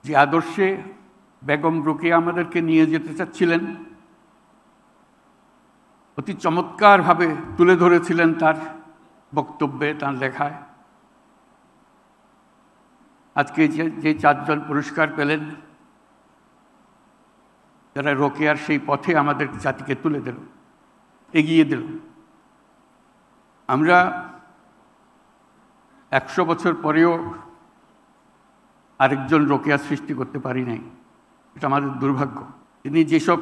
যে আদর্শে বেগম রোকেয়া আমাদেরকে নিয়ে যেতে চাচ্ছিলেন, অতি চমৎকারভাবে তুলে ধরেছিলেন তার বক্তব্যে, তার লেখায়। আজকে যে চারজন পুরস্কার পেলেন, যারা রোকেয়ার সেই পথে আমাদের জাতিকে তুলে দিল, এগিয়ে দিল। আমরা 100 বছর পরেও আরেকজন রোকেয়া সৃষ্টি করতে পারি নাই। এটা আমাদের দুর্ভাগ্য। তিনি যেসব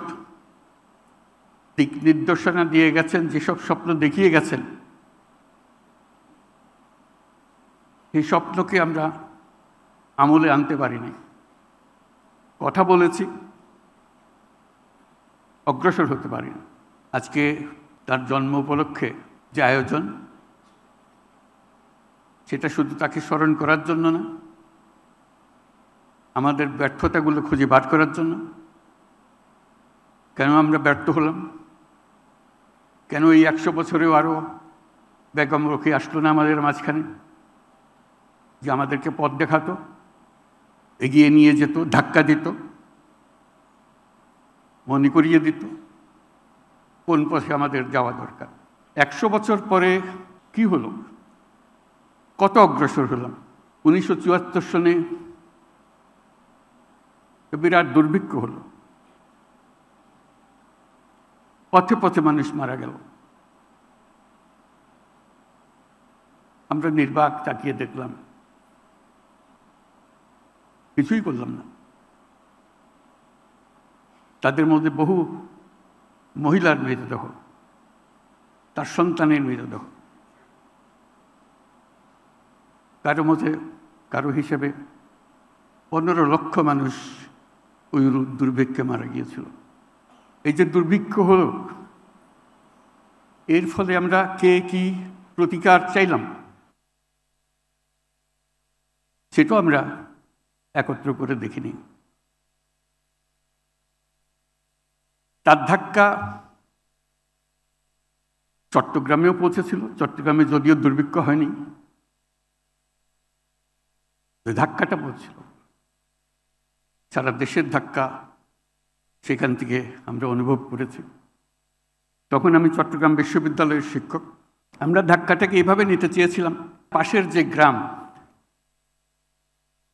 দিক নির্দেশনা দিয়ে গেছেন, যেসব স্বপ্ন দেখিয়ে গেছেন, সেই স্বপ্নকে আমরা আমলে আনতে পারি নাই। কথা বলেছি, অগ্রসর হতে পারি না। আজকে তার জন্ম উপলক্ষে যে আয়োজন, সেটা শুধু তাকে স্মরণ করার জন্য না, আমাদের ব্যর্থতাগুলো খুঁজে বার করার জন্য। কেন আমরা ব্যর্থ হলাম? কেন এই 100 বছরেও আরও বেগম রোকেয়া আসলো না আমাদের মাঝখানে, যে আমাদেরকে পথ দেখাতো, এগিয়ে নিয়ে যেত, ধাক্কা দিত, মনে করিয়ে দিত কোন পথে আমাদের যাওয়া দরকার। 100 বছর পরে কি হলো? কত অগ্রসর হলাম? 1974 সনে বিরাট দুর্ভিক্ষ হলো, পথে পথে মানুষ মারা গেল। আমরা নির্বাক তাকিয়ে দেখলাম, কিছুই করলাম না। তাদের মধ্যে বহু মহিলার মৃতদেহ, তার সন্তানের মৃতদেহ, কারো মধ্যে কারো হিসেবে 15 লক্ষ মানুষ ওই দুর্ভিক্ষে মারা গিয়েছিল। এই যে দুর্ভিক্ষ হলো, এর ফলে আমরা কে কি প্রতিকার চাইলাম, সেটাও আমরা একত্র করে দেখিনি। তার ধাক্কা চট্টগ্রামেও পৌঁছেছিল। চট্টগ্রামে যদিও দুর্ভিক্ষ হয়নি, ওই ধাক্কাটা পৌঁছেছিল। সারা দেশের ধাক্কা সেখান থেকে আমরা অনুভব করেছি। তখন আমি চট্টগ্রাম বিশ্ববিদ্যালয়ের শিক্ষক। আমরা ধাক্কাটাকে এইভাবে নিতে চেয়েছিলাম, পাশের যে গ্রাম,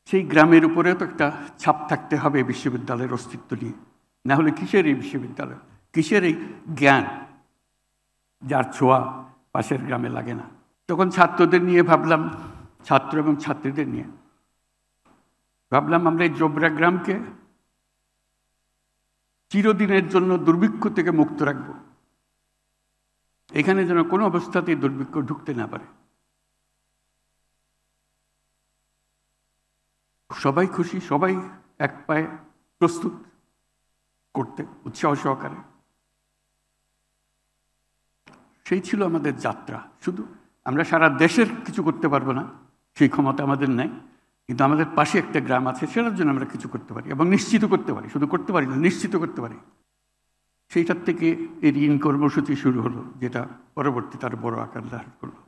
সেই গ্রামের উপরেও তো একটা ছাপ থাকতে হবে বিশ্ববিদ্যালয়ের অস্তিত্ব নিয়ে। না হলে কিসের এই বিশ্ববিদ্যালয়, কিসের এই জ্ঞান, যার ছোঁয়া পাশের গ্রামে লাগে না। তখন ছাত্রদের নিয়ে ভাবলাম, ছাত্র এবং ছাত্রীদের নিয়ে ভাবলাম, আমরা এই জোবরা গ্রামকে চিরদিনের জন্য দুর্ভিক্ষ থেকে মুক্ত রাখব। এখানে যেন কোনো অবস্থাতেই দুর্ভিক্ষ ঢুকতে না পারে। সবাই খুশি, সবাই এক পায়ে প্রস্তুত করতে উৎসাহ সহকারে। সেই ছিল আমাদের যাত্রা। শুধু আমরা সারা দেশের কিছু করতে পারবো না, সেই ক্ষমতা আমাদের নাই, কিন্তু আমাদের পাশে একটা গ্রাম আছে, সেটার জন্য আমরা কিছু করতে পারি এবং নিশ্চিত করতে পারি। শুধু করতে পারি না, নিশ্চিত করতে পারি। সেইটার থেকে এই ঋণ কর্মসূচি শুরু হলো, যেটা পরবর্তী তার বড় আকার ধারণ করলো।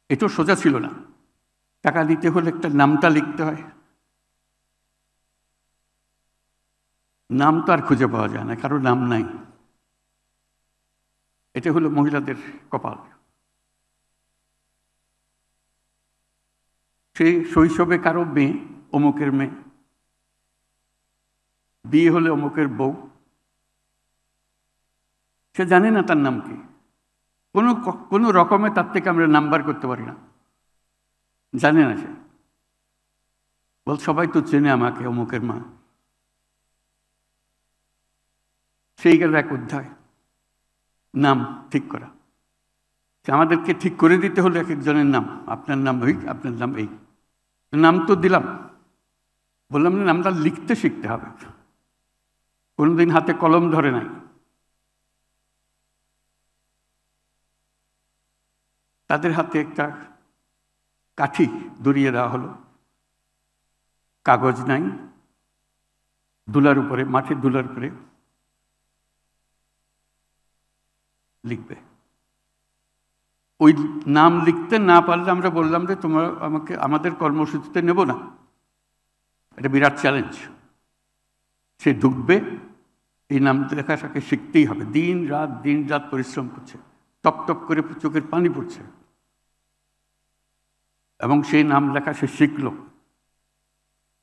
এটাও সোজা ছিল না। টাকা দিতে হলে একটা নামটা লিখতে হয়, নাম তো আর খুঁজে পাওয়া যায় না, কারো নাম নাই। এটা হলো মহিলাদের কপাল। সেই শৈশবে কারো মেয়ে, অমুকের মেয়ে, বিয়ে হলে অমুকের বউ, সে জানে না তার নাম কি। কোনো রকমে তার থেকে আমরা নাম্বার করতে পারি না, জানে না সে। বল সবাই তো চেনে আমাকে, অমুকের মা। সেই গেল এক অধ্যায়, নাম ঠিক করা। আমাদেরকে ঠিক করে দিতে হলো এক একজনের নাম। আপনার নাম ওই, আপনার নাম এই। নাম তো দিলাম, বললাম না নামটা লিখতে শিখতে হবে। কোনোদিন হাতে কলম ধরে নাই। তাদের হাতে একটা কাঠি ধরিয়ে দেওয়া হলো, কাগজ নাই, দুলার উপরে, মাটির দুলার উপরে লিখবে। ওই নাম লিখতে না পারলে আমরা বললাম যে তোমরা আমাদের কর্মসূচিতে নেব না, এটা বিরাট চ্যালেঞ্জ। সে ঢুকবে, এই নাম লেখাটাকে শিখতেই হবে। দিন রাত পরিশ্রম করছে, টপ টপ করে চোখের পানি পড়ছে, এবং সেই নাম লেখা সে শিখল।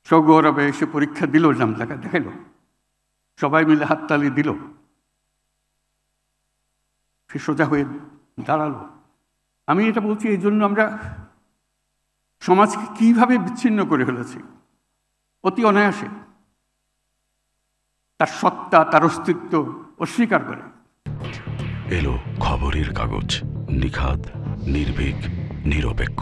সগৌরবে এসে পরীক্ষা দিল, নাম লেখা দেখাইল, সবাই মিলে হাততালি দিল, সে সোজা হয়ে দাঁড়ালো। আমি এটা বলছি এই জন্য আমরা সমাজকে কিভাবে বিচ্ছিন্ন করে ফেলেছি অতি অনায়াসে, তার সত্তা, তার অস্তিত্ব অস্বীকার করে। এলো খবরের কাগজ, নিখাদ, নির্ভীক, নিরপেক্ষ।